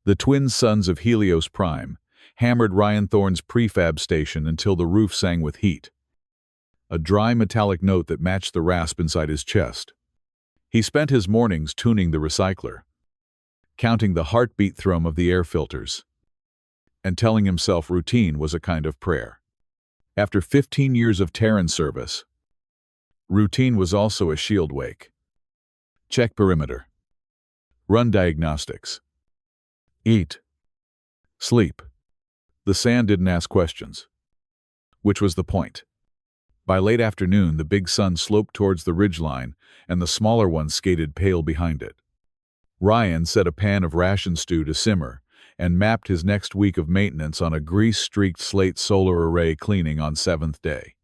The twin sons of Helios Prime hammered Ryan Thorne's prefab station until the roof sang with heat, a dry metallic note that matched the rasp inside his chest. He spent his mornings tuning the recycler, counting the heartbeat thrum of the air filters, and telling himself routine was a kind of prayer. After 15 years of Terran service, routine was also a shield wake. Check perimeter. Run diagnostics. Eat. Sleep. The sand didn't ask questions. Which was the point. By late afternoon, the big sun sloped towards the ridgeline, and the smaller one skated pale behind it. Ryan set a pan of ration stew to simmer and mapped his next week of maintenance on a grease-streaked slate solar array cleaning on 7th day.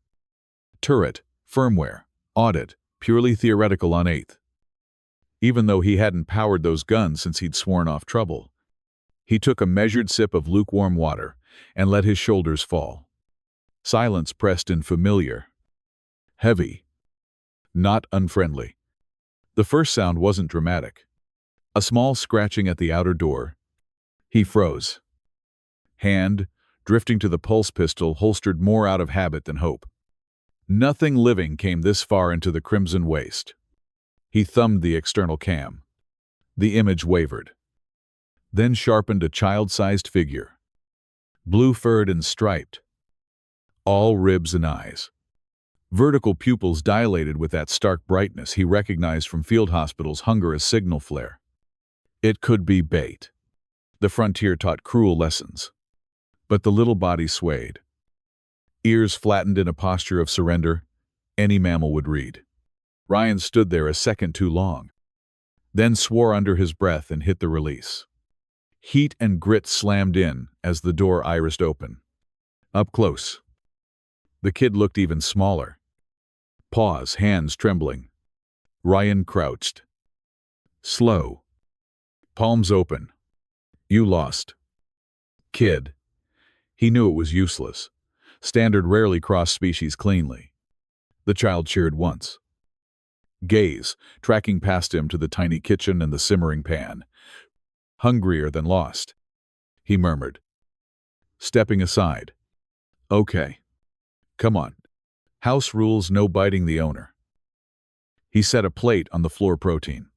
Turret, firmware, audit, purely theoretical on 8th. Even though he hadn't powered those guns since he'd sworn off trouble, he took a measured sip of lukewarm water and let his shoulders fall. Silence pressed in familiar, heavy, not unfriendly. The first sound wasn't dramatic. A small scratching at the outer door. He froze. Hand, drifting to the pulse pistol, holstered more out of habit than hope. Nothing living came this far into the crimson waste. He thumbed the external cam. The image wavered, then sharpened a child-sized figure, blue-furred and striped, all ribs and eyes. Vertical pupils dilated with that stark brightness he recognized from field hospitals' hunger as signal flare. It could be bait. The frontier taught cruel lessons. But the little body swayed. Ears flattened in a posture of surrender, any mammal would read. Ryan stood there a second too long, then swore under his breath and hit the release. Heat and grit slammed in as the door irised open. Up close. The kid looked even smaller. Paws, hands trembling. Ryan crouched. Slow. Palms open. You lost. Kid. He knew it was useless. Standard rarely crossed species cleanly. The child cheered once. Gaze, tracking past him to the tiny kitchen and the simmering pan. Hungrier than lost. He murmured, stepping aside. Okay. Come on. House rules, no biting the owner. He set a plate on the floor. Protein.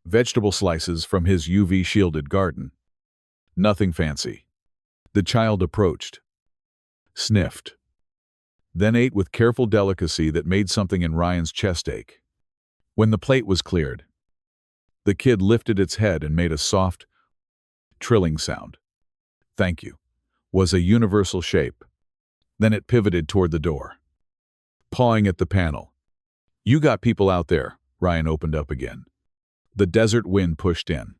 Vegetable slices from his UV-shielded garden. Nothing fancy. The child approached. Sniffed. Then ate with careful delicacy that made something in Ryan's chest ache. When the plate was cleared, the kid lifted its head and made a soft, trilling sound. Thank you. Was a universal shape. Then it pivoted toward the door, pawing at the panel. You got people out there, Ryan opened up again. The desert wind pushed in,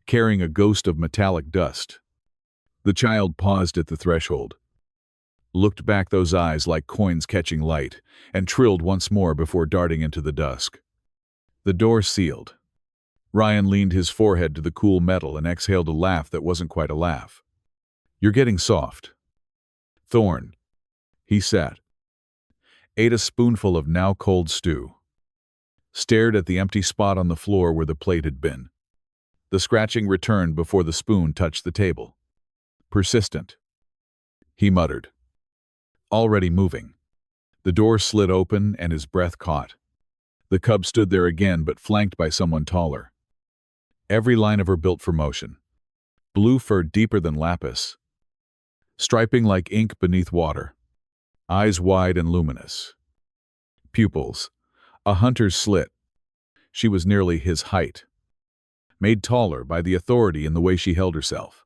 carrying a ghost of metallic dust. The child paused at the threshold, looked back, those eyes like coins catching light, and trilled once more before darting into the dusk. The door sealed. Ryan leaned his forehead to the cool metal and exhaled a laugh that wasn't quite a laugh. You're getting soft. Thorne. He sat, ate a spoonful of now cold stew, stared at the empty spot on the floor where the plate had been. The scratching returned before the spoon touched the table. Persistent. He muttered. Already moving. The door slid open and his breath caught. The cub stood there again, but flanked by someone taller. Every line of her built for motion. Blue fur deeper than lapis. Striping like ink beneath water. Eyes wide and luminous. Pupils. A hunter's slit. She was nearly his height. Made taller by the authority in the way she held herself.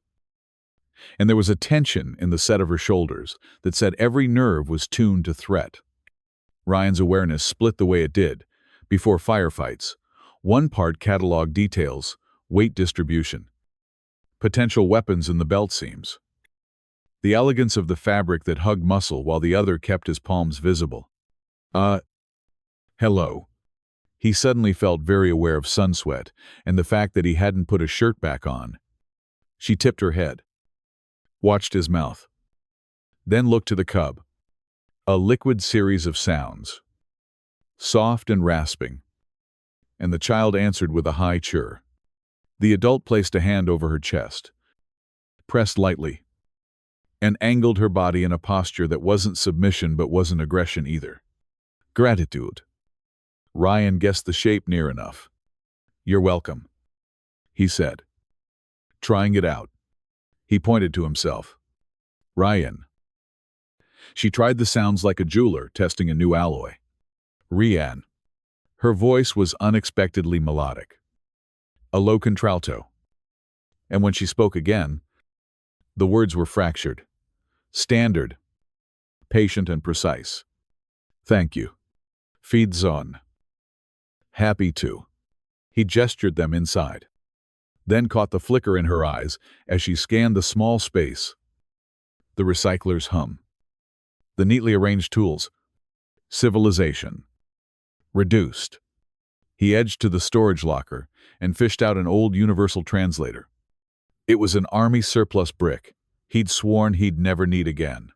And there was a tension in the set of her shoulders that said every nerve was tuned to threat. Ryan's awareness split the way it did. Before firefights, one part cataloged details, weight distribution, potential weapons in the belt seams, the elegance of the fabric that hugged muscle while the other kept his palms visible. Hello. He suddenly felt very aware of sun sweat and the fact that he hadn't put a shirt back on. She tipped her head, watched his mouth, then looked to the cub. A liquid series of sounds, soft and rasping, and the child answered with a high chirr. The adult placed a hand over her chest, pressed lightly, and angled her body in a posture that wasn't submission but wasn't aggression either. Gratitude. Ryan guessed the shape near enough. "You're welcome," he said. Trying it out. He pointed to himself. "Ryan." She tried the sounds like a jeweler testing a new alloy. "Rian." Her voice was unexpectedly melodic. A low contralto. And when she spoke again, the words were fractured. Standard. Patient and precise. "Thank you. Feeds on. Happy to." He gestured them inside. Then caught the flicker in her eyes as she scanned the small space. The recycler's hum. The neatly arranged tools. Civilization. Reduced. He edged to the storage locker and fished out an old universal translator. It was an army surplus brick he'd sworn he'd never need again.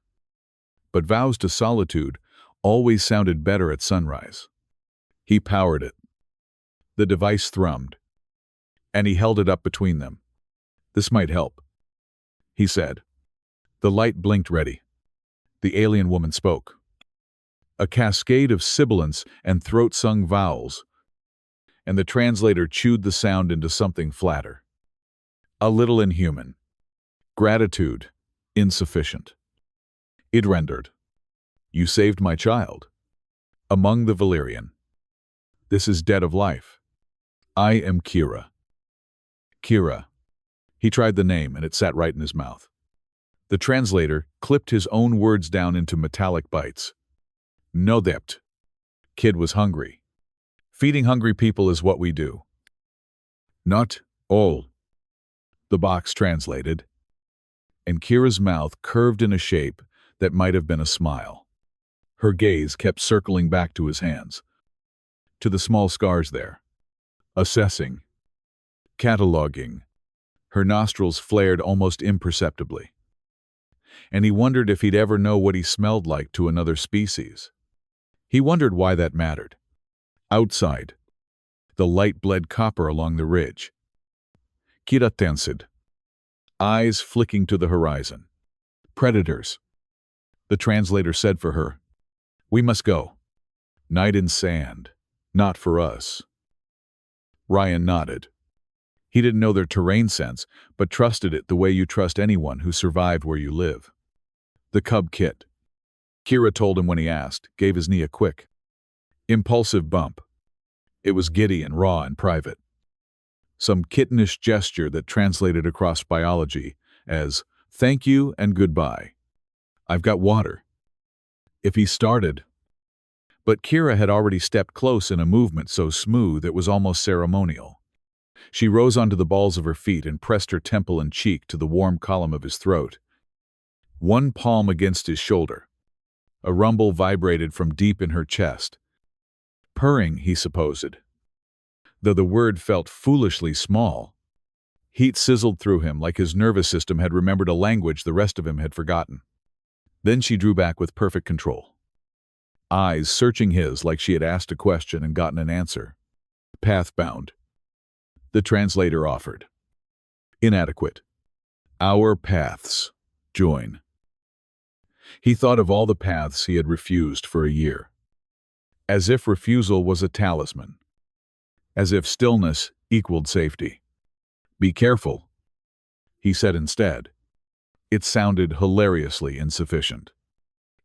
But vows to solitude always sounded better at sunrise. He powered it. The device thrummed, and he held it up between them. "This might help," he said. The light blinked ready. The alien woman spoke. A cascade of sibilants and throat-sung vowels, and the translator chewed the sound into something flatter. A little inhuman. Gratitude, insufficient. It rendered. "You saved my child. Among the Valyrian. This is dead of life. I am Kira." Kira. He tried the name, and it sat right in his mouth. The translator clipped his own words down into metallic bites. "No dept." Kid was hungry. "Feeding hungry people is what we do." "Not all," the box translated, and Kira's mouth curved in a shape that might have been a smile. Her gaze kept circling back to his hands, to the small scars there. Assessing. Cataloging. Her nostrils flared almost imperceptibly. And he wondered if he'd ever know what he smelled like to another species. He wondered why that mattered. Outside, the light bled copper along the ridge. Kira tensed, eyes flicking to the horizon. "Predators," the translator said for her. "We must go. Night in sand. Not for us." Ryan nodded. He didn't know their terrain sense, but trusted it the way you trust anyone who survived where you live. The cub kit. Kira told him when he asked, gave his knee a quick, impulsive bump. It was giddy and raw and private. Some kittenish gesture that translated across biology as, "Thank you and goodbye. I've got water." If he started. But Kira had already stepped close in a movement so smooth it was almost ceremonial. She rose onto the balls of her feet and pressed her temple and cheek to the warm column of his throat. One palm against his shoulder. A rumble vibrated from deep in her chest. Purring, he supposed. Though the word felt foolishly small. Heat sizzled through him like his nervous system had remembered a language the rest of him had forgotten. Then she drew back with perfect control. Eyes searching his like she had asked a question and gotten an answer. "Pathbound," the translator offered. "Inadequate. Our paths join." He thought of all the paths he had refused for a year. As if refusal was a talisman. As if stillness equaled safety. "Be careful," he said instead. It sounded hilariously insufficient.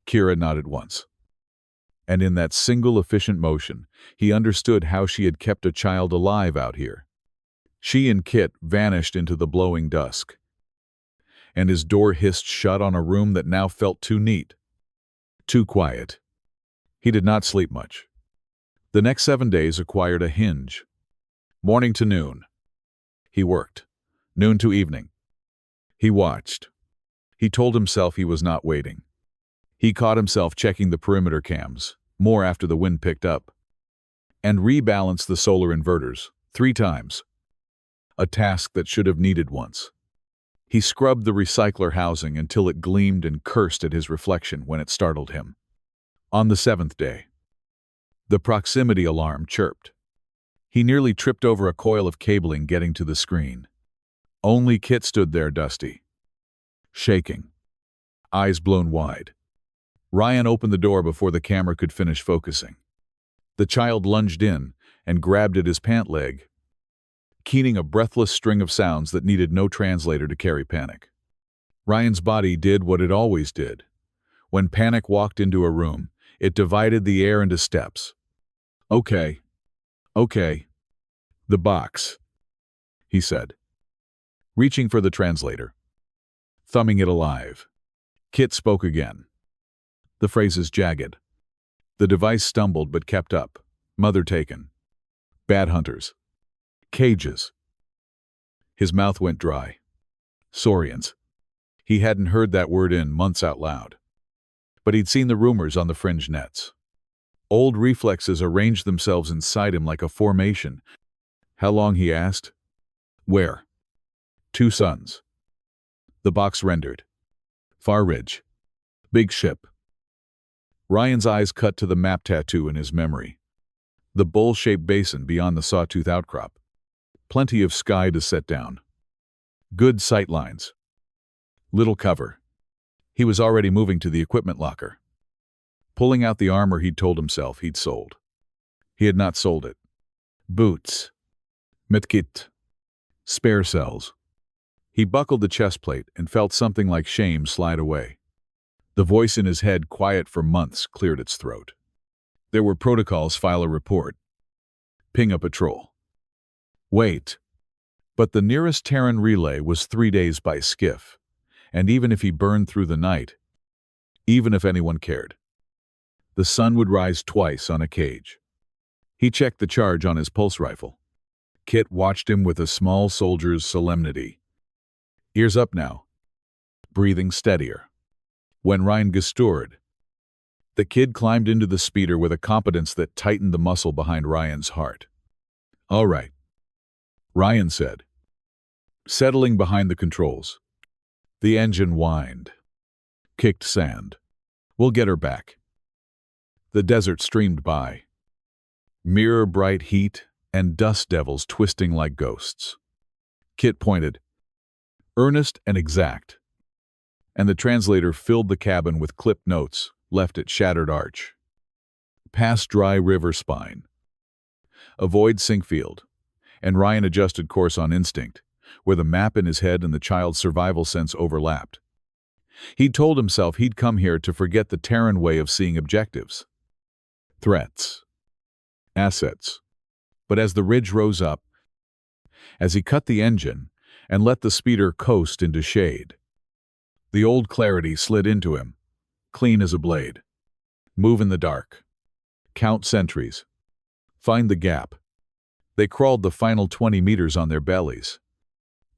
Kira nodded once. And in that single efficient motion, he understood how she had kept a child alive out here. She and Kit vanished into the blowing dusk. And his door hissed shut on a room that now felt too neat. Too quiet. He did not sleep much. The next 7 days acquired a hinge. Morning to noon. He worked. Noon to evening. He watched. He told himself he was not waiting. He caught himself checking the perimeter cams, more after the wind picked up, and rebalanced the solar inverters 3 times. A task that should have needed once. He scrubbed the recycler housing until it gleamed and cursed at his reflection when it startled him. On the 7th day, the proximity alarm chirped. He nearly tripped over a coil of cabling getting to the screen. Only Kit stood there, Dusty, shaking, eyes blown wide. Ryan opened the door before the camera could finish focusing. The child lunged in and grabbed at his pant leg, keening a breathless string of sounds that needed no translator to carry panic. Ryan's body did what it always did. When panic walked into a room, it divided the air into steps. Okay. The box, he said, reaching for the translator, thumbing it alive. Kit spoke again. The phrases jagged. The device stumbled but kept up. Mother taken. Bad hunters. Cages. His mouth went dry. Saurians. He hadn't heard that word in months out loud. But he'd seen the rumors on the fringe nets. Old reflexes arranged themselves inside him like a formation. How long, he asked. Where? 2 suns. The box rendered. Far Ridge. Big ship. Ryan's eyes cut to the map tattoo in his memory. The bowl-shaped basin beyond the sawtooth outcrop. Plenty of sky to set down. Good sight lines. Little cover. He was already moving to the equipment locker, pulling out the armor he'd told himself he'd sold. He had not sold it. Boots. Medkit. Spare cells. He buckled the chest plate and felt something like shame slide away. The voice in his head, quiet for months, cleared its throat. There were protocols. File a report. Ping a patrol. Wait. But the nearest Terran relay was 3 days by skiff, and even if he burned through the night, even if anyone cared, the sun would rise twice on a cage. He checked the charge on his pulse rifle. Kit watched him with a small soldier's solemnity. Ears up now. Breathing steadier. When Ryan gestured, the kid climbed into the speeder with a competence that tightened the muscle behind Ryan's heart. All right, Ryan said, settling behind the controls. The engine whined, kicked sand. We'll get her back. The desert streamed by. Mirror-bright heat and dust devils twisting like ghosts. Kit pointed, earnest and exact, and the translator filled the cabin with clipped notes left at Shattered Arch. Past Dry River Spine. Avoid sink field. And Ryan adjusted course on instinct, where the map in his head and the child's survival sense overlapped. He'd told himself he'd come here to forget the Terran way of seeing objectives. Threats. Assets. But as the ridge rose up, as he cut the engine and let the speeder coast into shade, the old clarity slid into him, clean as a blade. Move in the dark. Count sentries. Find the gap. They crawled the final 20 meters on their bellies.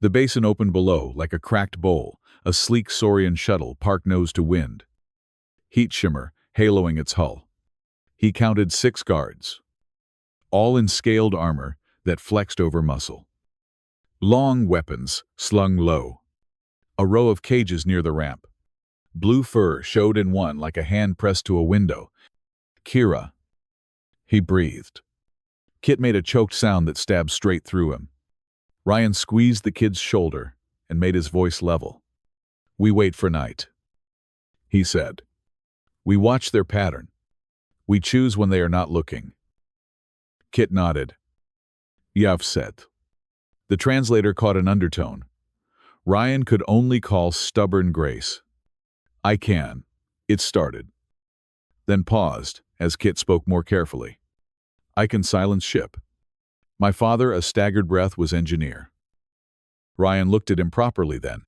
The basin opened below like a cracked bowl, a sleek Saurian shuttle parked nose to wind. Heat shimmer haloing its hull. He counted 6 guards, all in scaled armor that flexed over muscle. Long weapons slung low. A row of cages near the ramp. Blue fur showed in one like a hand pressed to a window. Kira. He breathed. Kit made a choked sound that stabbed straight through him. Ryan squeezed the kid's shoulder and made his voice level. We wait for night, he said. We watch their pattern. We choose when they are not looking. Kit nodded. Yav said. The translator caught an undertone. Ryan could only call stubborn grace. I can. It started. Then paused as Kit spoke more carefully. I can silence ship. My father, a staggered breath, was engineer. Ryan looked at him properly then.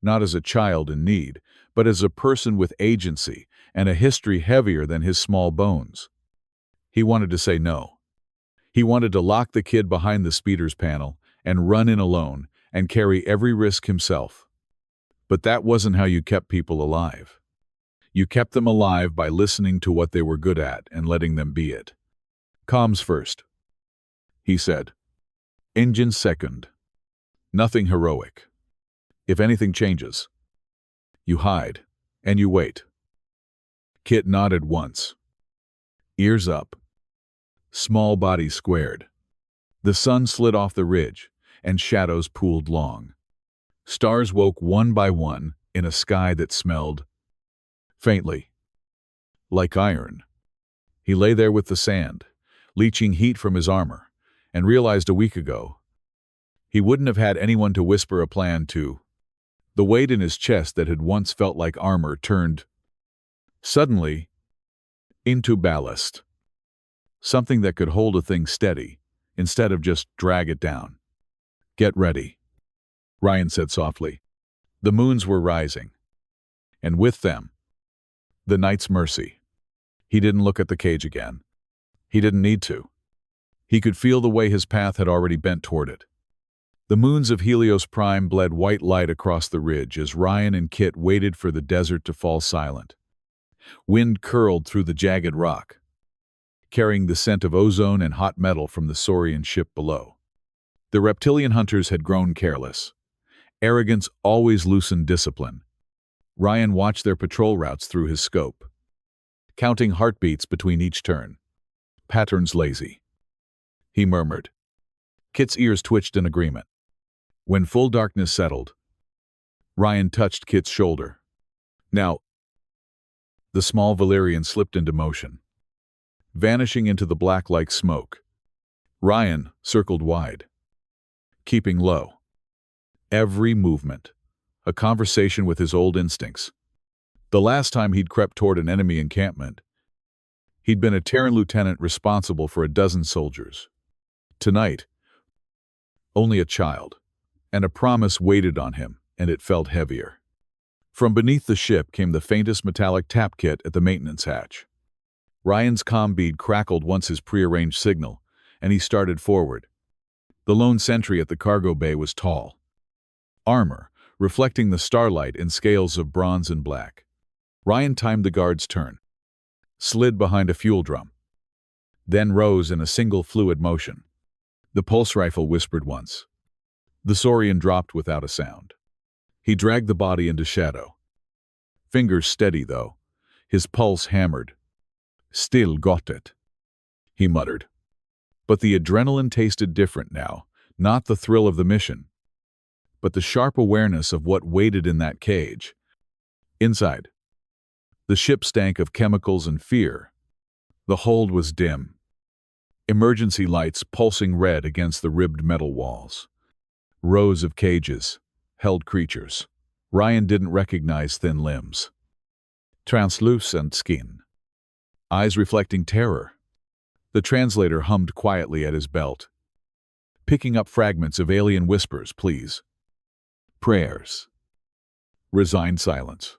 Not as a child in need, but as a person with agency and a history heavier than his small bones. He wanted to say no. He wanted to lock the kid behind the speeder's panel and run in alone and carry every risk himself. But that wasn't how you kept people alive. You kept them alive by listening to what they were good at and letting them be it. Comms first, he said. Engine second. Nothing heroic. If anything changes, you hide and you wait. Kit nodded once. Ears up. Small body squared. The sun slid off the ridge, and shadows pooled long. Stars woke one by one in a sky that smelled, faintly, like iron. He lay there with the sand, leaching heat from his armor, and realized a week ago he wouldn't have had anyone to whisper a plan to. The weight in his chest that had once felt like armor turned, suddenly, into ballast. Something that could hold a thing steady, instead of just drag it down. "Get ready," Ryan said softly. The moons were rising, and with them, the night's mercy. He didn't look at the cage again. He didn't need to. He could feel the way his path had already bent toward it. The moons of Helios Prime bled white light across the ridge as Ryan and Kit waited for the desert to fall silent. Wind curled through the jagged rock, carrying the scent of ozone and hot metal from the Saurian ship below. The reptilian hunters had grown careless. Arrogance always loosened discipline. Ryan watched their patrol routes through his scope, counting heartbeats between each turn. "Patterns lazy," he murmured. Kit's ears twitched in agreement. When full darkness settled, Ryan touched Kit's shoulder. "Now," the small Valyrian slipped into motion, vanishing into the black like smoke. Ryan circled wide, keeping low. Every movement, a conversation with his old instincts. The last time he'd crept toward an enemy encampment, he'd been a Terran lieutenant responsible for a dozen soldiers. Tonight, only a child, and a promise waited on him, and it felt heavier. From beneath the ship came the faintest metallic tap kit at the maintenance hatch. Ryan's comm bead crackled once his prearranged signal, and he started forward. The lone sentry at the cargo bay was tall. Armor, reflecting the starlight in scales of bronze and black. Ryan timed the guard's turn, slid behind a fuel drum, then rose in a single fluid motion. The pulse rifle whispered once. The Saurian dropped without a sound. He dragged the body into shadow. Fingers steady, though. His pulse hammered. "Still got it," he muttered. But the adrenaline tasted different now, not the thrill of the mission, but the sharp awareness of what waited in that cage. Inside, the ship stank of chemicals and fear. The hold was dim. Emergency lights pulsing red against the ribbed metal walls. Rows of cages held creatures. Ryan didn't recognize thin limbs. Translucent skin. Eyes reflecting terror. The translator hummed quietly at his belt, picking up fragments of alien whispers, please. Prayers. Resigned silence.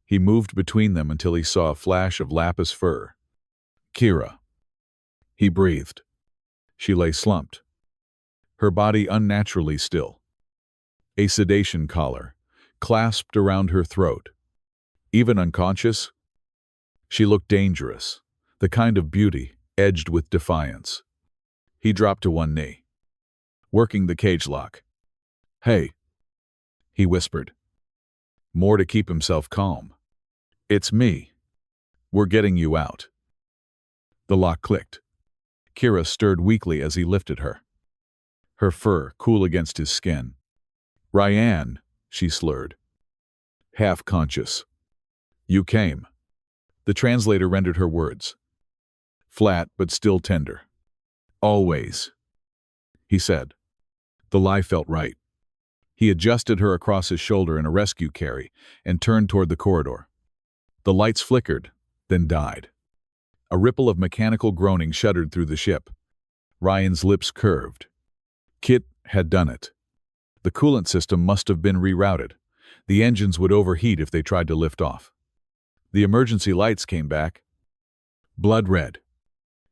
He moved between them until he saw a flash of lapis fur. "Kira." He breathed. She lay slumped, her body unnaturally still. A sedation collar clasped around her throat. Even unconscious, she looked dangerous, the kind of beauty edged with defiance. He dropped to one knee, working the cage lock. "Hey," he whispered, more to keep himself calm. "It's me. We're getting you out." The lock clicked. Kira stirred weakly as he lifted her, her fur cool against his skin. "Ryan," she slurred, half conscious. "You came." The translator rendered her words, flat but still tender. "Always," he said. The lie felt right. He adjusted her across his shoulder in a rescue carry and turned toward the corridor. The lights flickered, then died. A ripple of mechanical groaning shuddered through the ship. Ryan's lips curved. Kit had done it. The coolant system must have been rerouted. The engines would overheat if they tried to lift off. The emergency lights came back, blood red.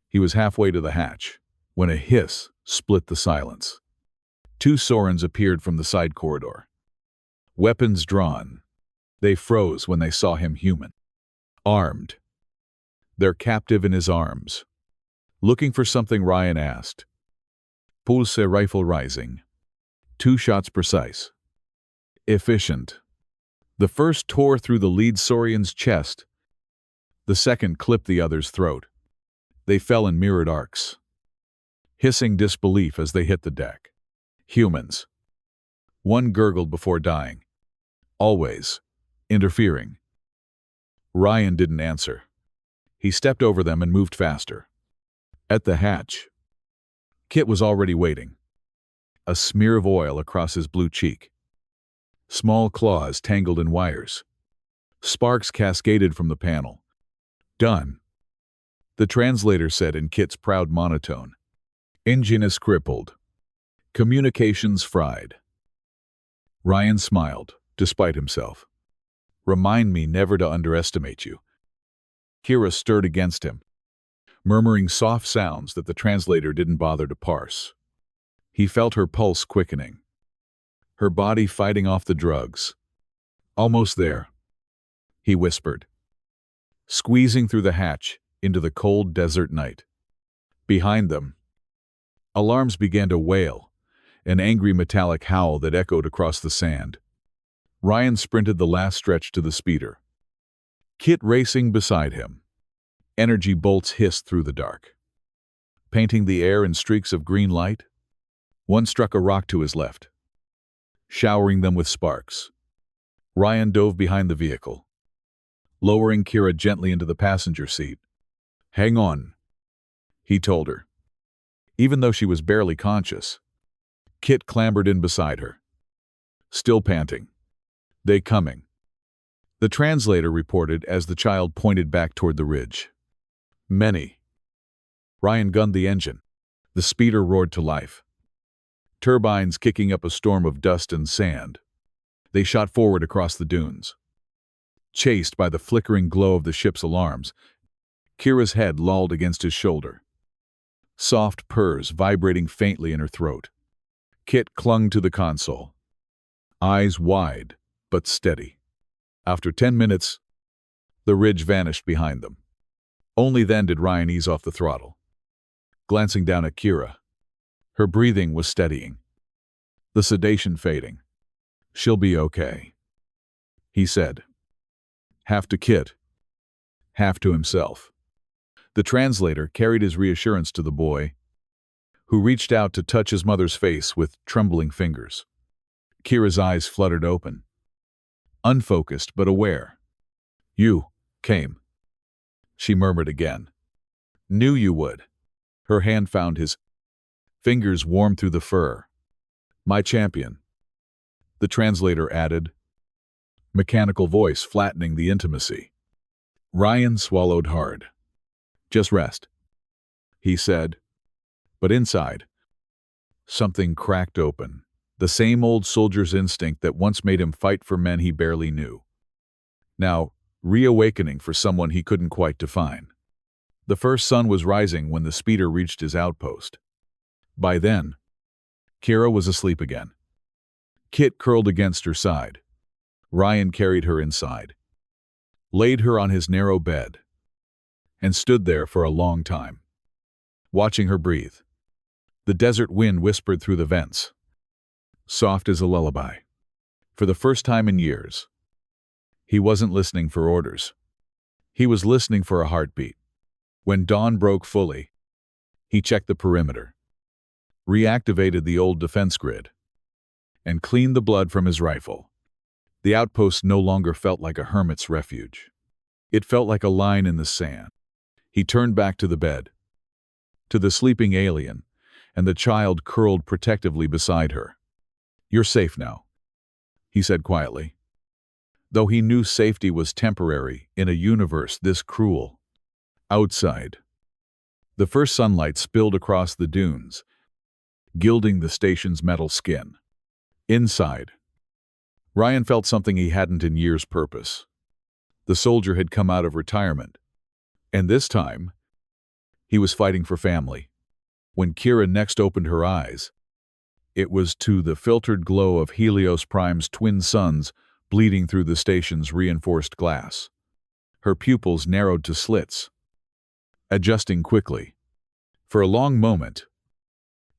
He was halfway to the hatch when a hiss split the silence. Two Saurians appeared from the side corridor. Weapons drawn. They froze when they saw him human. Armed. Their captive in his arms. Looking for something, Ryan asked. Pulse rifle rising. 2 shots precise. Efficient. The first tore through the lead Saurian's chest. The second clipped the other's throat. They fell in mirrored arcs. hissing disbelief as they hit the deck. Humans. One gurgled before dying. Always. Interfering. Ryan didn't answer. He stepped over them and moved faster. At the hatch, Kit was already waiting. A smear of oil across his blue cheek. Small claws tangled in wires. Sparks cascaded from the panel. Done. The translator said in Kit's proud monotone. Engine is crippled. Communications fried. Ryan smiled, despite himself. Remind me never to underestimate you. Kira stirred against him, murmuring soft sounds that the translator didn't bother to parse. He felt her pulse quickening, her body fighting off the drugs. Almost there, he whispered, squeezing through the hatch into the cold desert night. Behind them, alarms began to wail, an angry metallic howl that echoed across the sand. Ryan sprinted the last stretch to the speeder, Kit racing beside him. Energy bolts hissed through the dark, painting the air in streaks of green light. One struck a rock to his left, showering them with sparks. Ryan dove behind the vehicle, lowering Kira gently into the passenger seat. Hang on, he told her. Even though she was barely conscious, Kit clambered in beside her, still panting. They coming, the translator reported as the child pointed back toward the ridge. Many. Ryan gunned the engine. The speeder roared to life, turbines kicking up a storm of dust and sand. They shot forward across the dunes. Chased by the flickering glow of the ship's alarms, Kira's head lolled against his shoulder, soft purrs vibrating faintly in her throat. Kit clung to the console, eyes wide but steady. After 10 minutes, the ridge vanished behind them. Only then did Ryan ease off the throttle, glancing down at Kira. Her breathing was steadying, the sedation fading. She'll be okay, he said. Half to Kit, half to himself. The translator carried his reassurance to the boy, who reached out to touch his mother's face with trembling fingers. Kira's eyes fluttered open, unfocused but aware. You came, she murmured again. Knew you would. Her hand found his, fingers warm through the fur. My champion, the translator added, mechanical voice flattening the intimacy. Ryan swallowed hard. Just rest, he said. But inside, something cracked open, the same old soldier's instinct that once made him fight for men he barely knew, now reawakening for someone he couldn't quite define. The first sun was rising when the speeder reached his outpost. By then, Kira was asleep again. Kit curled against her side. Ryan carried her inside, laid her on his narrow bed, and stood there for a long time, watching her breathe. The desert wind whispered through the vents, soft as a lullaby. For the first time in years, he wasn't listening for orders. He was listening for a heartbeat. When dawn broke fully, he checked the perimeter, reactivated the old defense grid, and cleaned the blood from his rifle. The outpost no longer felt like a hermit's refuge. It felt like a line in the sand. He turned back to the bed, to the sleeping alien, and the child curled protectively beside her. You're safe now, he said quietly, though he knew safety was temporary in a universe this cruel. Outside, the first sunlight spilled across the dunes, gilding the station's metal skin. Inside, Ryan felt something he hadn't in years. Purpose. The soldier had come out of retirement, and this time, he was fighting for family. When Kira next opened her eyes, it was to the filtered glow of Helios Prime's twin suns bleeding through the station's reinforced glass. Her pupils narrowed to slits, adjusting quickly. For a long moment,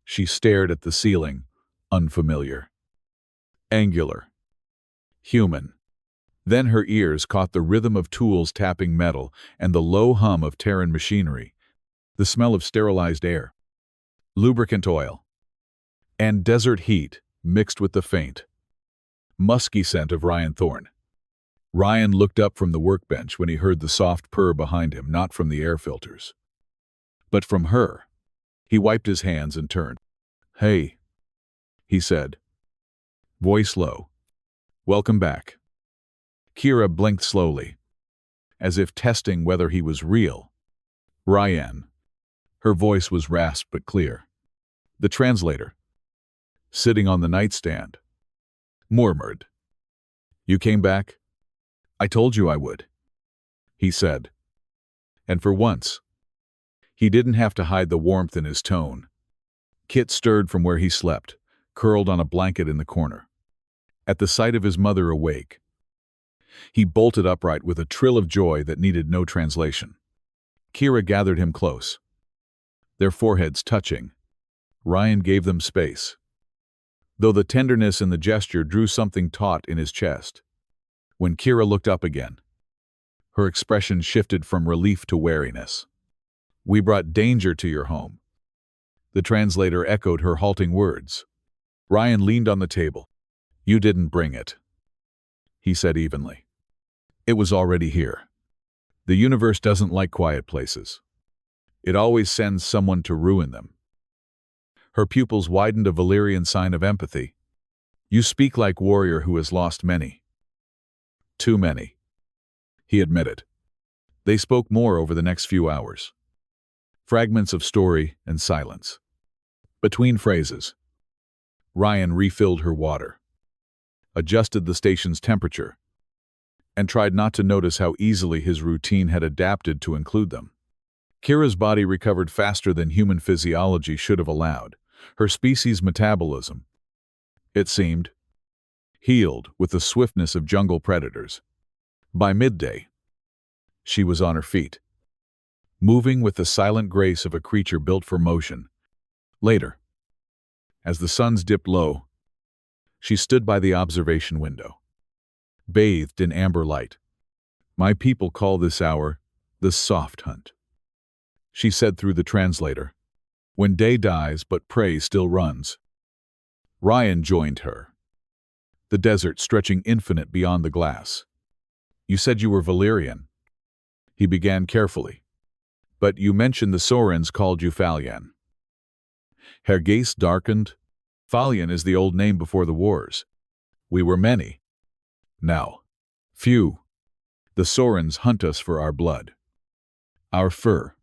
she stared at the ceiling, unfamiliar, angular, human. Then her ears caught the rhythm of tools tapping metal and the low hum of Terran machinery, the smell of sterilized air. lubricant oil, and desert heat mixed with the faint, musky scent of Ryan Thorne. Ryan looked up from the workbench when he heard the soft purr behind him, not from the air filters, but from her. He wiped his hands and turned. "Hey," he said, voice low. "Welcome back." Kira blinked slowly, as if testing whether he was real. "Ryan." Her voice was rasped but clear. The translator, sitting on the nightstand, murmured, "You came back? I told you I would," he said. And for once, he didn't have to hide the warmth in his tone. Kit stirred from where he slept, curled on a blanket in the corner. At the sight of his mother awake, he bolted upright with a trill of joy that needed no translation. Kira gathered him close, their foreheads touching. Ryan gave them space, though the tenderness in the gesture drew something taut in his chest. When Kira looked up again, her expression shifted from relief to wariness. "We brought danger to your home." The translator echoed her halting words. Ryan leaned on the table. "You didn't bring it," he said evenly. "It was already here. The universe doesn't like quiet places. It always sends someone to ruin them." Her pupils widened, a Valyrian sign of empathy. "You speak like warrior who has lost many." "Too many," he admitted. They spoke more over the next few hours. Fragments of story and silence. Between phrases, Ryan refilled her water, adjusted the station's temperature, and tried not to notice how easily his routine had adapted to include them. Kira's body recovered faster than human physiology should have allowed. Her species' metabolism, it seemed, healed with the swiftness of jungle predators. By midday, she was on her feet, moving with the silent grace of a creature built for motion. Later, as the suns dipped low, she stood by the observation window, bathed in amber light. "My people call this hour the soft hunt," she said through the translator. "When day dies but prey still runs." Ryan joined her, the desert stretching infinite beyond the glass. "You said you were Valyrian," he began carefully, "but you mentioned the Sorens called you Falyan." Her gaze darkened. "Falyan is the old name before the wars. We were many. Now, few. The Sorens hunt us for our blood, our fur,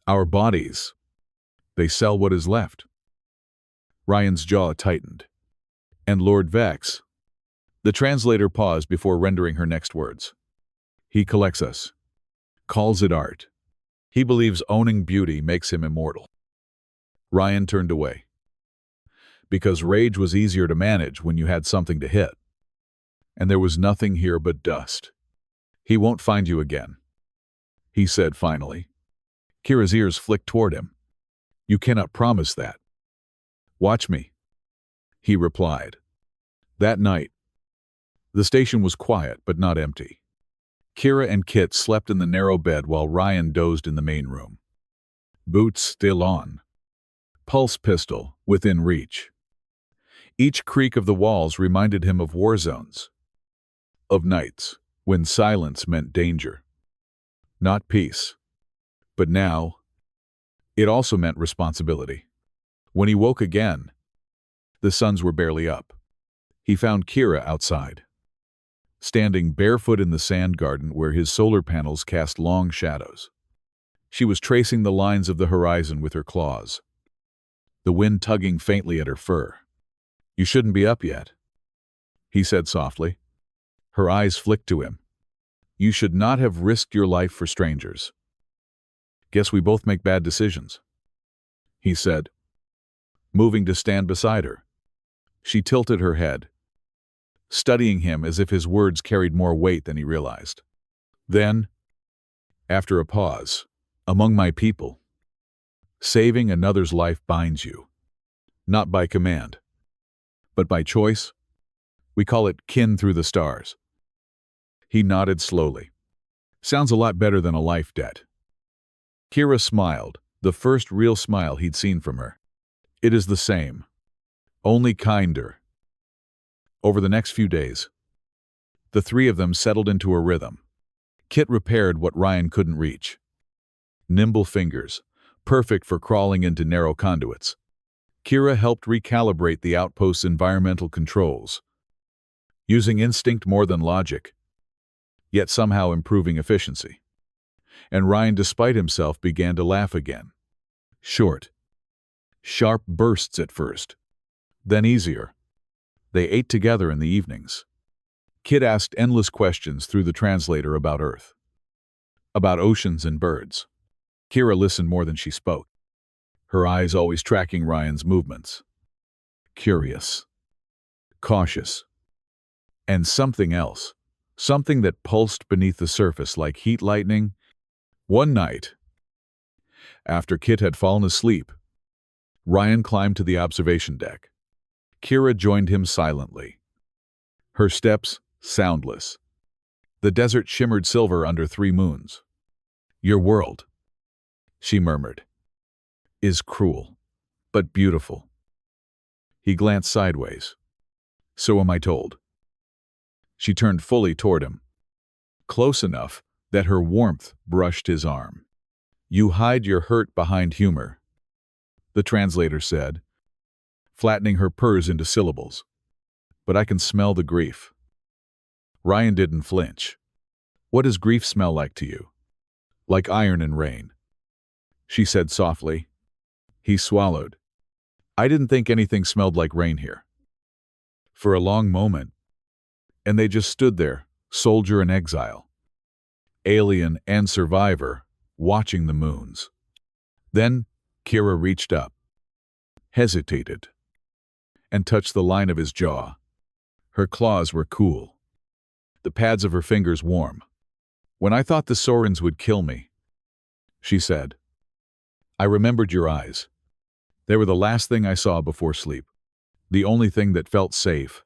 our bodies. They sell what is left." Ryan's jaw tightened. "And Lord Vex?" The translator paused before rendering her next words. "He collects us, calls it art. He believes owning beauty makes him immortal." Ryan turned away. Because rage was easier to manage when you had something to hit. "And there was nothing here but dust. He won't find you again," he said finally. Kira's ears flicked toward him. "You cannot promise that." "Watch me," he replied. That night, the station was quiet but not empty. Kira and Kit slept in the narrow bed while Ryan dozed in the main room. Boots still on. Pulse pistol within reach. Each creak of the walls reminded him of war zones, of nights when silence meant danger, not peace. But now, it also meant responsibility. When he woke again, the suns were barely up. He found Kira outside, standing barefoot in the sand garden where his solar panels cast long shadows. She was tracing the lines of the horizon with her claws, the wind tugging faintly at her fur. "You shouldn't be up yet," he said softly. Her eyes flicked to him. "You should not have risked your life for strangers." "Guess we both make bad decisions," he said, moving to stand beside her. She tilted her head, studying him as if his words carried more weight than he realized. Then, after a pause, "Among my people, saving another's life binds you, not by command, but by choice. We call it kin through the stars." He nodded slowly. "Sounds a lot better than a life debt." Kira smiled, the The first real smile he'd seen from her. It is the same, only kinder. Over the next few days, the three of them settled into a rhythm. Kit repaired what Ryan couldn't reach. Nimble fingers, perfect for crawling into narrow conduits. Kira helped recalibrate the outpost's environmental controls, using instinct more than logic, yet somehow improving efficiency. And Ryan, despite himself, began to laugh again. Short, sharp bursts at first, then easier. They ate together in the evenings. Kit asked endless questions through the translator about Earth, about oceans and birds. Kira listened more than she spoke, her eyes always tracking Ryan's movements. Curious, cautious, and something else, something that pulsed beneath the surface like heat lightning. One night, after Kit had fallen asleep, Ryan climbed to the observation deck. Kira joined him silently, her steps soundless. The desert shimmered silver under 3 moons. "Your world," she murmured, "is cruel, but beautiful." He glanced sideways. "So am I told." She turned fully toward him, close enough that her warmth brushed his arm. "You hide your hurt behind humor," the translator said, flattening her purrs into syllables. "But I can smell the grief." Ryan didn't flinch. "What does grief smell like to you?" "Like iron and rain," she said softly. He swallowed. "I didn't think anything smelled like rain here." For a long moment, and they just stood there, soldier and exile, alien and survivor, watching the moons. Then Kira reached up, hesitated, and touched the line of his jaw. Her claws were cool, the pads of her fingers warm. "When I thought the Sorens would kill me," she said, "I remembered your eyes. They were the last thing I saw before sleep, the only thing that felt safe."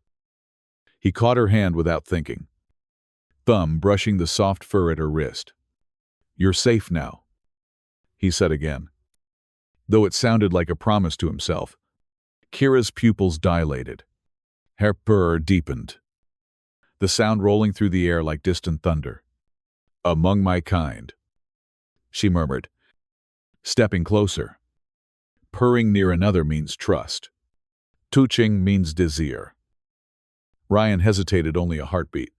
He caught her hand without thinking, thumb brushing the soft fur at her wrist. "You're safe now," he said again. Though it sounded like a promise to himself, Kira's pupils dilated. Her purr deepened, the sound rolling through the air like distant thunder. "Among my kind," she murmured, stepping closer. Purring near another means trust. Touching means desire. Ryan hesitated only a heartbeat.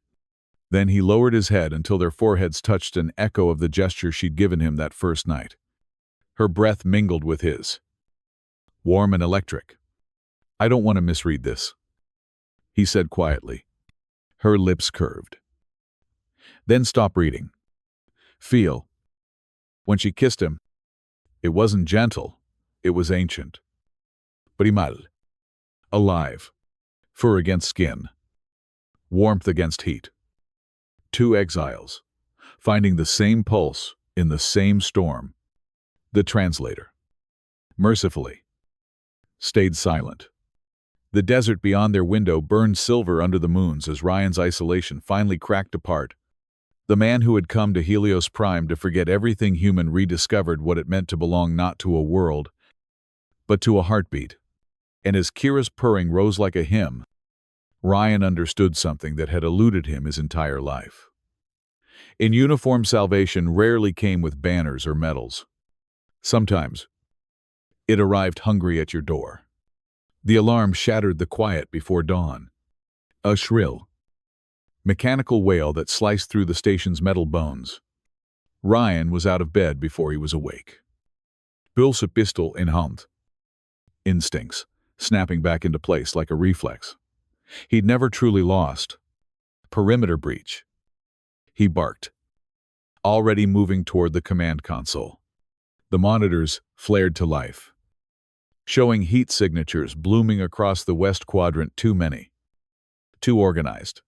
Then he lowered his head until their foreheads touched, an echo of the gesture she'd given him that first night. Her breath mingled with his, warm and electric. "I don't want to misread this," he said quietly. Her lips curved. "Then stop reading. Feel." When she kissed him, it wasn't gentle, it was ancient. Primal. Alive. Fur against skin. Warmth against heat. 2 exiles, finding the same pulse in the same storm. The translator, mercifully, stayed silent. The desert beyond their window burned silver under the moons as Ryan's isolation finally cracked apart. The man who had come to Helios Prime to forget everything human rediscovered what it meant to belong not to a world, but to a heartbeat. And as Kira's purring rose like a hymn, Ryan understood something that had eluded him his entire life. In uniform, salvation rarely came with banners or medals. Sometimes, it arrived hungry at your door. The alarm shattered the quiet before dawn. A shrill, mechanical wail that sliced through the station's metal bones. Ryan was out of bed before he was awake. Pulse pistol in hand. Instincts snapping back into place like a reflex. He'd never truly lost. Perimeter breach. He barked, already moving toward the command console. The monitors flared to life, showing heat signatures blooming across the west quadrant. Too many. Too organized.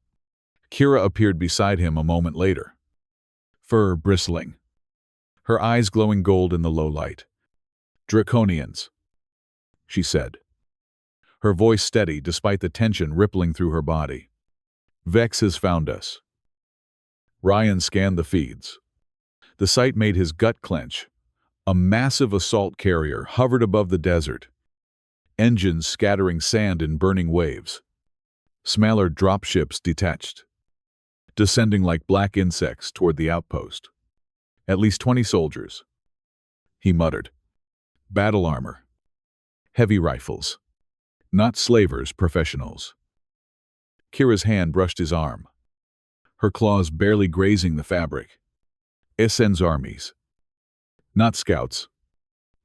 Kira appeared beside him a moment later, fur bristling, her eyes glowing gold in the low light. "Draconians," she said, her voice steady despite the tension rippling through her body. "Vex has found us." Ryan scanned the feeds. The sight made his gut clench. A massive assault carrier hovered above the desert, engines scattering sand in burning waves. Smaller dropships detached, descending like black insects toward the outpost. At least 20 soldiers, he muttered. Battle armor. Heavy rifles. Not slavers, professionals. Kira's hand brushed his arm, her claws barely grazing the fabric. Essen's armies. Not scouts.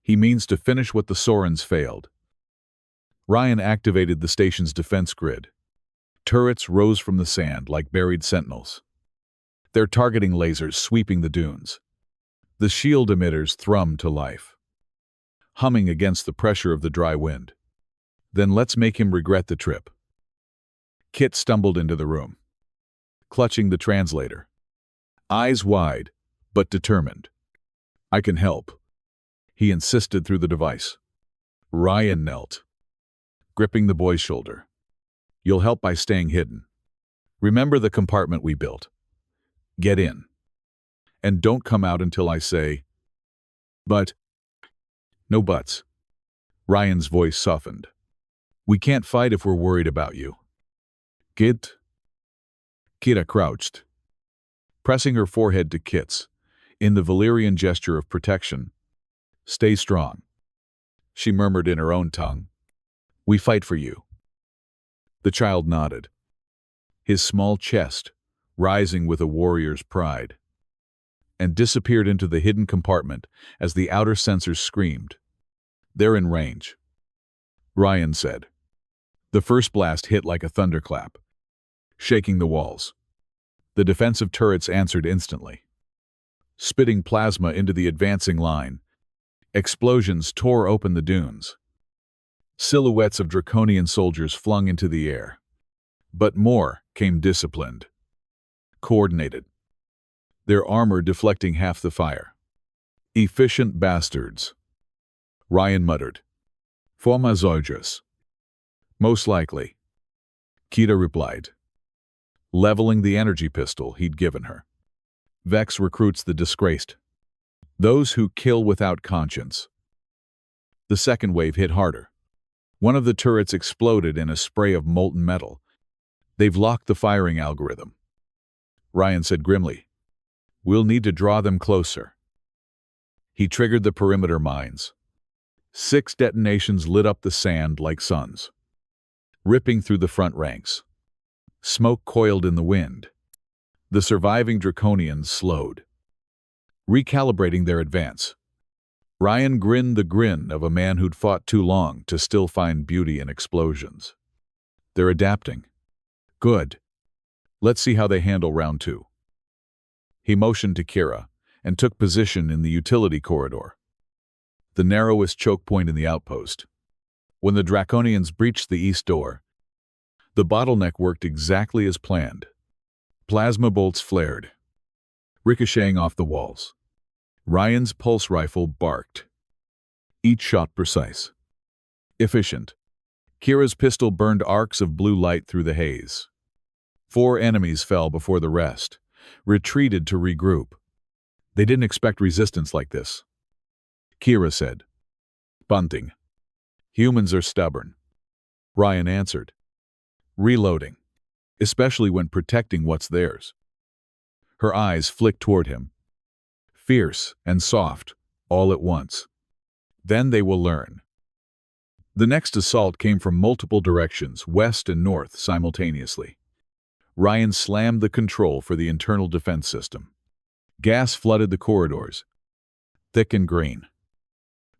He means to finish what the Sorens failed. Ryan activated the station's defense grid. Turrets rose from the sand like buried sentinels, their targeting lasers sweeping the dunes. The shield emitters thrummed to life, humming against the pressure of the dry wind. Then let's make him regret the trip. Kit stumbled into the room, clutching the translator, eyes wide, but determined. I can help, he insisted through the device. Ryan knelt, gripping the boy's shoulder. You'll help by staying hidden. Remember the compartment we built. Get in. And don't come out until I say, but. No buts. Ryan's voice softened. We can't fight if we're worried about you. Kit? Kira crouched, pressing her forehead to Kit's, in the Valyrian gesture of protection. Stay strong, she murmured in her own tongue. We fight for you. The child nodded, his small chest rising with a warrior's pride, and disappeared into the hidden compartment as the outer sensors screamed. They're in range, Ryan said. The first blast hit like a thunderclap, shaking the walls. The defensive turrets answered instantly, spitting plasma into the advancing line. Explosions tore open the dunes. Silhouettes of draconian soldiers flung into the air. But more came disciplined, coordinated, their armor deflecting half the fire. Efficient bastards, Ryan muttered. Forma soldiers. Most likely, Kira replied, leveling the energy pistol he'd given her. Vex recruits the disgraced, those who kill without conscience. The second wave hit harder. One of the turrets exploded in a spray of molten metal. They've locked the firing algorithm, Ryan said grimly. We'll need to draw them closer. He triggered the perimeter mines. 6 detonations lit up the sand like suns, ripping through the front ranks. Smoke coiled in the wind. The surviving draconians slowed, recalibrating their advance. Ryan grinned the grin of a man who'd fought too long to still find beauty in explosions. They're adapting. Good. Let's see how they handle round 2. He motioned to Kira and took position in the utility corridor, the narrowest choke point in the outpost. When the draconians breached the east door, the bottleneck worked exactly as planned. Plasma bolts flared, ricocheting off the walls. Ryan's pulse rifle barked, each shot precise, efficient. Kira's pistol burned arcs of blue light through the haze. 4 enemies fell before the rest, retreated to regroup. They didn't expect resistance like this, Kira said. Bunting. Humans are stubborn, Ryan answered, reloading, especially when protecting what's theirs. Her eyes flicked toward him, fierce and soft, all at once. Then they will learn. The next assault came from multiple directions, west and north, simultaneously. Ryan slammed the control for the internal defense system. Gas flooded the corridors, thick and green.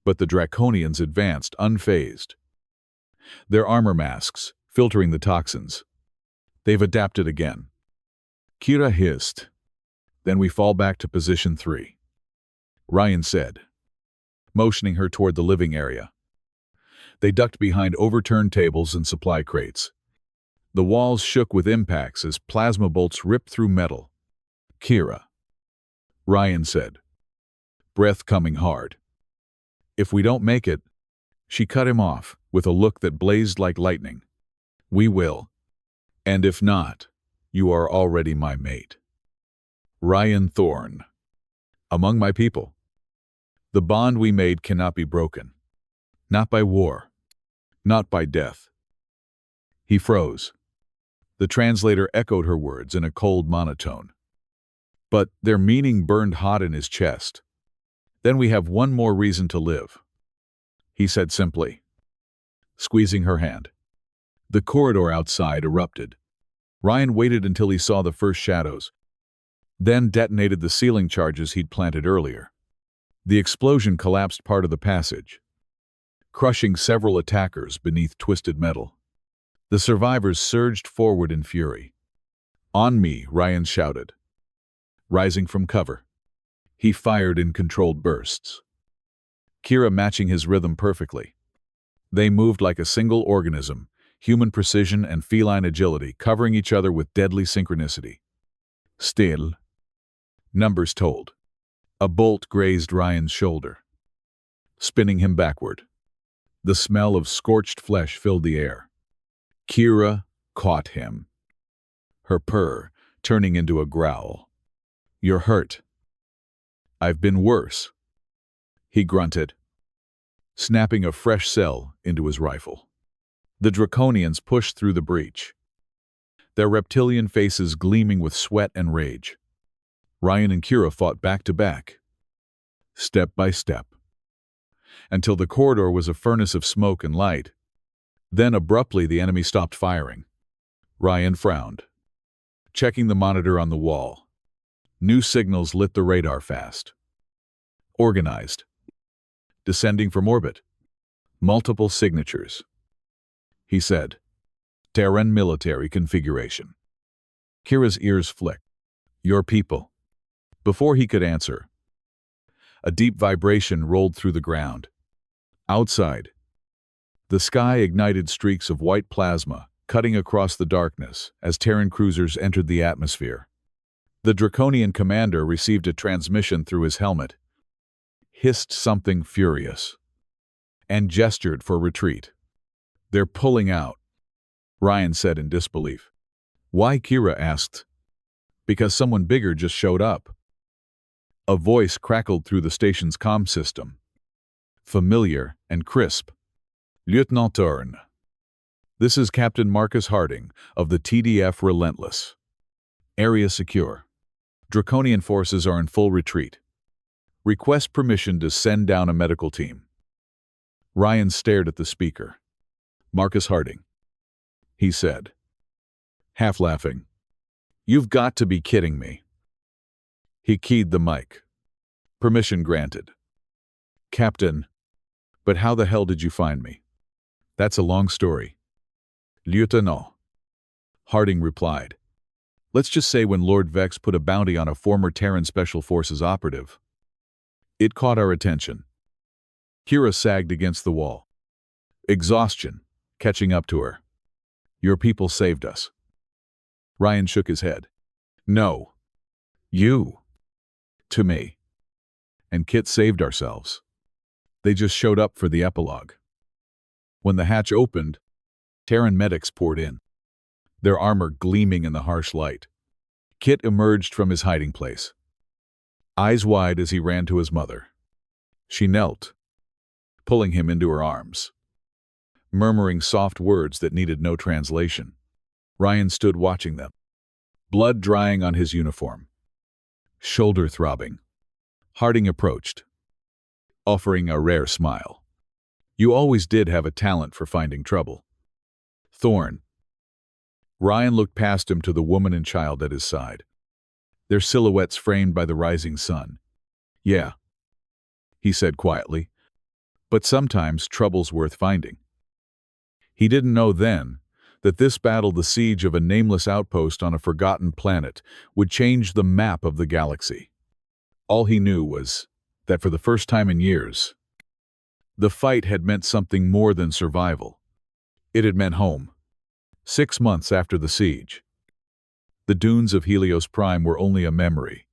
But the draconians advanced unfazed, their armor masks filtering the toxins. They've adapted again. Kira hissed. Then we fall back to position 3, Ryan said, motioning her toward the living area. They ducked behind overturned tables and supply crates. The walls shook with impacts as plasma bolts ripped through metal. Kira, Ryan said, breath coming hard. If we don't make it, she cut him off with a look that blazed like lightning. We will. And if not, you are already my mate. Ryan Thorne. Among my people. The bond we made cannot be broken. Not by war. Not by death. He froze. The translator echoed her words in a cold monotone. But their meaning burned hot in his chest. Then we have one more reason to live, he said simply, squeezing her hand. The corridor outside erupted. Ryan waited until he saw the first shadows, then detonated the ceiling charges he'd planted earlier. The explosion collapsed part of the passage, crushing several attackers beneath twisted metal. The survivors surged forward in fury. "On me," Ryan shouted. Rising from cover, he fired in controlled bursts, Kira matching his rhythm perfectly. They moved like a single organism, human precision and feline agility, covering each other with deadly synchronicity. Still, numbers told. A bolt grazed Ryan's shoulder, spinning him backward. The smell of scorched flesh filled the air. Kira caught him, her purr turning into a growl. "You're hurt." "I've been worse," he grunted, snapping a fresh cell into his rifle. The Draconians pushed through the breach, their reptilian faces gleaming with sweat and rage. Ryan and Kira fought back to back, step by step, until the corridor was a furnace of smoke and light. Then abruptly the enemy stopped firing. Ryan frowned, checking the monitor on the wall. New signals lit the radar fast. Organized. Descending from orbit. Multiple signatures. He said, "Terran military configuration." Kira's ears flicked. "Your people." Before he could answer, a deep vibration rolled through the ground. Outside, the sky ignited streaks of white plasma, cutting across the darkness as Terran cruisers entered the atmosphere. The Draconian commander received a transmission through his helmet, hissed something furious, and gestured for retreat. "They're pulling out," Ryan said in disbelief. "Why?" Kira asked. "Because someone bigger just showed up." A voice crackled through the station's comm system, familiar and crisp. "Lieutenant Thorne. This is Captain Marcus Harding of the TDF Relentless. Area secure. Draconian forces are in full retreat. Request permission to send down a medical team." Ryan stared at the speaker. "Marcus Harding," he said, half laughing. "You've got to be kidding me." He keyed the mic. "Permission granted." "Captain, but how the hell did you find me?" "That's a long story." "Lieutenant," Harding replied. "Let's just say when Lord Vex put a bounty on a former Terran Special Forces operative, it caught our attention." Kira sagged against the wall, exhaustion catching up to her. "Your people saved us." Ryan shook his head. "No. You. To me. And Kit saved ourselves. They just showed up for the epilogue." When the hatch opened, Terran medics poured in, their armor gleaming in the harsh light. Kit emerged from his hiding place, eyes wide as he ran to his mother. She knelt, pulling him into her arms, murmuring soft words that needed no translation. Ryan stood watching them, blood drying on his uniform, shoulder throbbing. Harding approached, offering a rare smile. "You always did have a talent for finding trouble." "Thorne." Ryan looked past him to the woman and child at his side, their silhouettes framed by the rising sun. "Yeah," he said quietly, "but sometimes trouble's worth finding." He didn't know then that this battle, the siege of a nameless outpost on a forgotten planet, would change the map of the galaxy. All he knew was that for the first time in years, the fight had meant something more than survival. It had meant home. 6 months after the siege, the dunes of Helios Prime were only a memory.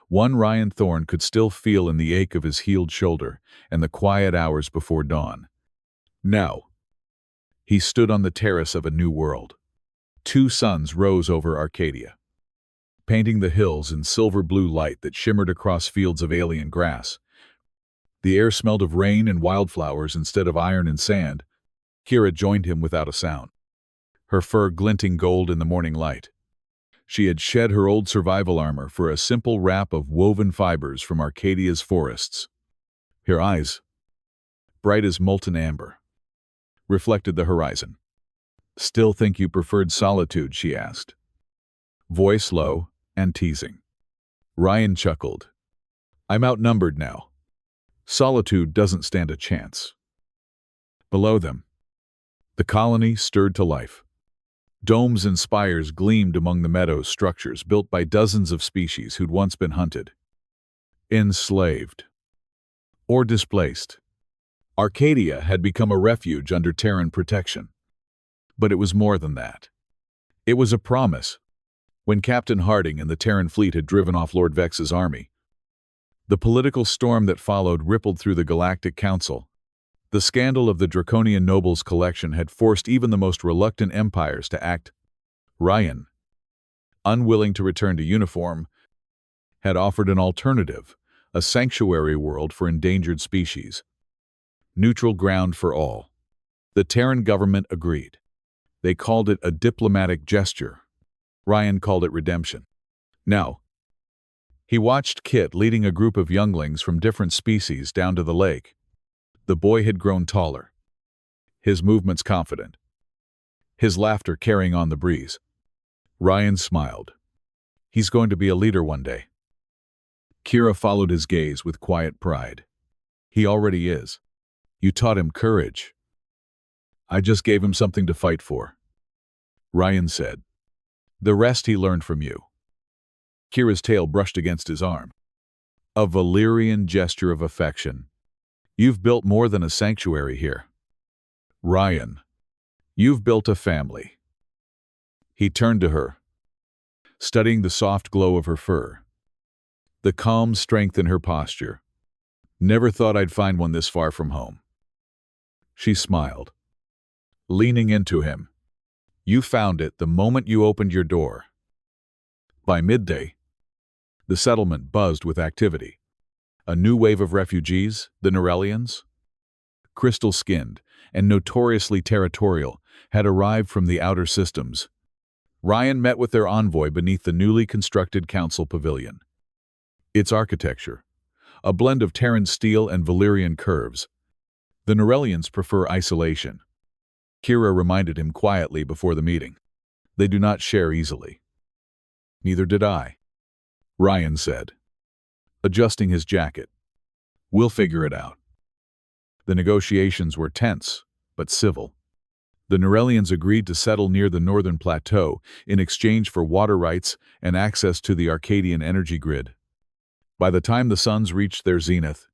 One Ryan Thorne could still feel in the ache of his healed shoulder and the quiet hours before dawn. Now, he stood on the terrace of a new world. 2 suns rose over Arcadia, painting the hills in silver-blue light that shimmered across fields of alien grass. The air smelled of rain and wildflowers instead of iron and sand. Kira joined him without a sound, her fur glinting gold in the morning light. She had shed her old survival armor for a simple wrap of woven fibers from Arcadia's forests. Her eyes, bright as molten amber, reflected the horizon. "Still think you preferred solitude?" she asked, voice low and teasing. Ryan chuckled. "I'm outnumbered now. Solitude doesn't stand a chance." Below them, the colony stirred to life. Domes and spires gleamed among the meadows, structures built by dozens of species who'd once been hunted, enslaved, or displaced. Arcadia had become a refuge under Terran protection. But it was more than that. It was a promise. When Captain Harding and the Terran fleet had driven off Lord Vex's army, the political storm that followed rippled through the Galactic Council. The scandal of the Draconian Nobles collection had forced even the most reluctant empires to act. Ryan, unwilling to return to uniform, had offered an alternative, a sanctuary world for endangered species. Neutral ground for all. The Terran government agreed. They called it a diplomatic gesture. Ryan called it redemption. Now, he watched Kit leading a group of younglings from different species down to the lake. The boy had grown taller, his movements confident, his laughter carrying on the breeze. Ryan smiled. He's going to be a leader one day. Kira followed his gaze with quiet pride. He already is. You taught him courage. I just gave him something to fight for. Ryan said. The rest he learned from you. Kira's tail brushed against his arm. A Valyrian gesture of affection. You've built more than a sanctuary here. Ryan, you've built a family. He turned to her, studying the soft glow of her fur, the calm strength in her posture. Never thought I'd find one this far from home. She smiled, leaning into him. You found it the moment you opened your door. By midday, the settlement buzzed with activity. A new wave of refugees, the Norellians, crystal-skinned and notoriously territorial, had arrived from the outer systems. Ryan met with their envoy beneath the newly constructed council pavilion. Its architecture, a blend of Terran steel and Valyrian curves. The Norellians prefer isolation. Kira reminded him quietly before the meeting. They do not share easily. Neither did I, Ryan said, adjusting his jacket. We'll figure it out. The negotiations were tense, but civil. The Norellians agreed to settle near the northern plateau in exchange for water rights and access to the Arcadian energy grid. By the time the suns reached their zenith,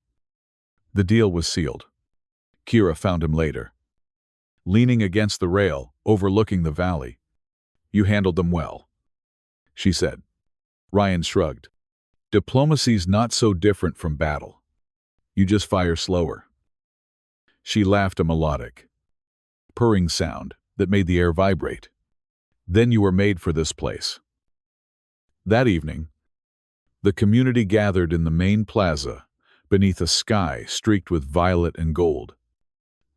the deal was sealed. Kira found him later, leaning against the rail, overlooking the valley. You handled them well, she said. Ryan shrugged. Diplomacy's not so different from battle. You just fire slower. She laughed, a melodic, purring sound that made the air vibrate. Then you were made for this place. That evening, the community gathered in the main plaza beneath a sky streaked with violet and gold.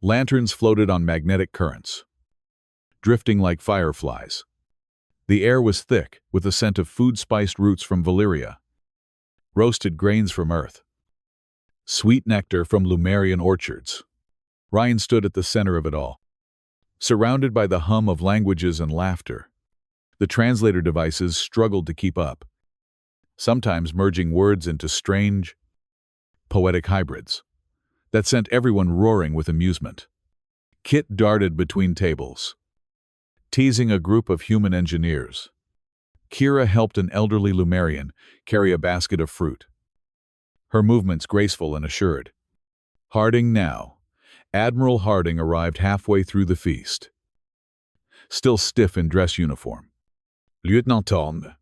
Lanterns floated on magnetic currents, drifting like fireflies. The air was thick with the scent of food-spiced roots from Valyria, roasted grains from Earth, sweet nectar from Lumerian orchards. Ryan stood at the center of it all, surrounded by the hum of languages and laughter. The translator devices struggled to keep up, sometimes merging words into strange, poetic hybrids that sent everyone roaring with amusement. Kit darted between tables, teasing a group of human engineers. Kira helped an elderly Lumerian carry a basket of fruit, her movements graceful and assured. Harding now. Admiral Harding arrived halfway through the feast, still stiff in dress uniform. Lieutenant Tom,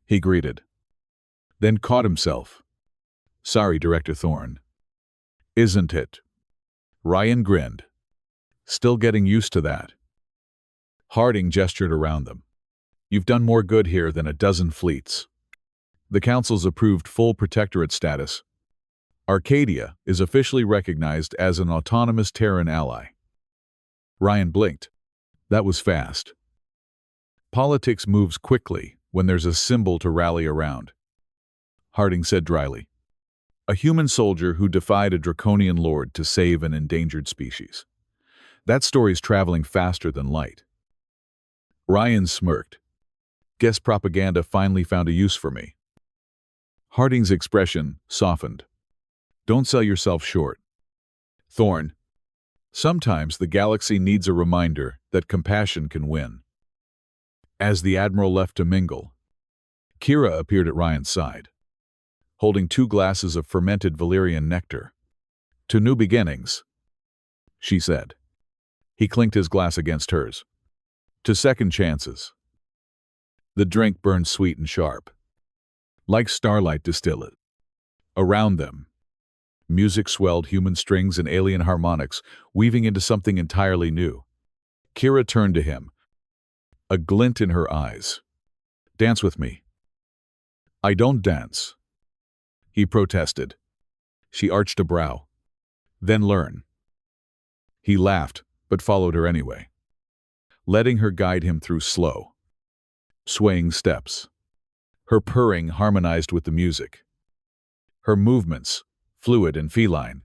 he greeted, then caught himself. Sorry, Director Thorne. Isn't it? Ryan grinned. Still getting used to that. Harding gestured around them. You've done more good here than a dozen fleets. The Council's approved full protectorate status. Arcadia is officially recognized as an autonomous Terran ally. Ryan blinked. That was fast. Politics moves quickly when there's a symbol to rally around. Harding said dryly. A human soldier who defied a draconian lord to save an endangered species. That story's traveling faster than light. Ryan smirked. Guess propaganda finally found a use for me. Harding's expression softened. Don't sell yourself short. Thorn. Sometimes the galaxy needs a reminder that compassion can win. As the Admiral left to mingle, Kira appeared at Ryan's side, holding 2 glasses of fermented Valyrian nectar. To new beginnings, she said. He clinked his glass against hers. To second chances. The drink burned sweet and sharp, like starlight distillate. Around them, music swelled human strings and alien harmonics, weaving into something entirely new. Kira turned to him, a glint in her eyes. Dance with me. I don't dance, he protested. She arched a brow. Then learn. He laughed, but followed her anyway, letting her guide him through slow, swaying steps. Her purring harmonized with the music. Her movements, fluid and feline.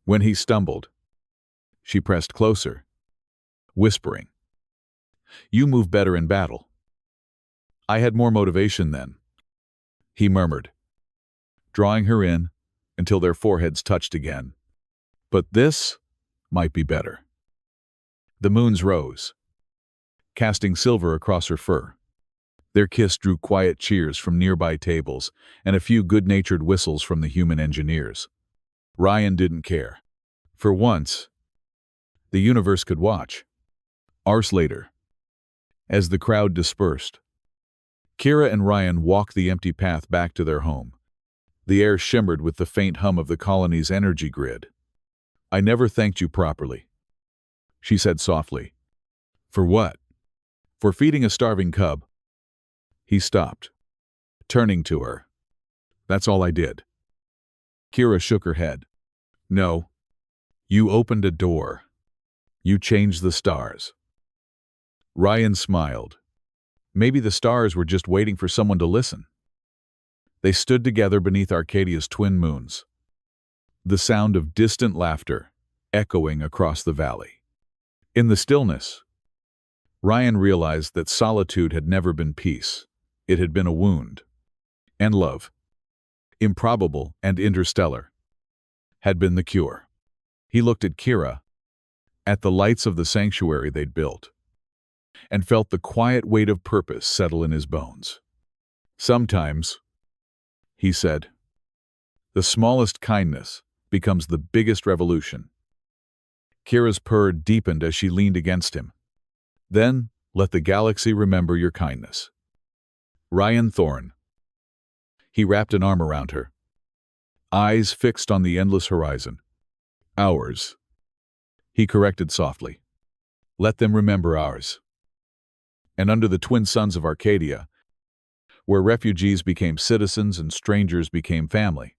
When he stumbled, she pressed closer, whispering, You move better in battle. I had more motivation then, he murmured, drawing her in until their foreheads touched again. But this might be better. The moons rose, casting silver across her fur. Their kiss drew quiet cheers from nearby tables and a few good-natured whistles from the human engineers. Ryan didn't care. For once, the universe could watch. Hours later, as the crowd dispersed, Kira and Ryan walked the empty path back to their home. The air shimmered with the faint hum of the colony's energy grid. I never thanked you properly, she said softly. For what? For feeding a starving cub. He stopped, turning to her. That's all I did. Kira shook her head. No. You opened a door. You changed the stars. Ryan smiled. Maybe the stars were just waiting for someone to listen. They stood together beneath Arcadia's twin moons, the sound of distant laughter echoing across the valley. In the stillness, Ryan realized that solitude had never been peace. It had been a wound. And love, improbable and interstellar, had been the cure. He looked at Kira, at the lights of the sanctuary they'd built, and felt the quiet weight of purpose settle in his bones. Sometimes, he said, the smallest kindness becomes the biggest revolution. Kira's purr deepened as she leaned against him. Then, let the galaxy remember your kindness. Ryan Thorn. He wrapped an arm around her, eyes fixed on the endless horizon. Ours. He corrected softly. Let them remember ours. And under the twin suns of Arcadia, where refugees became citizens and strangers became family,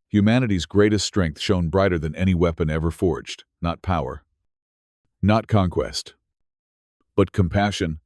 humanity's greatest strength shone brighter than any weapon ever forged. Not power, not conquest, but compassion,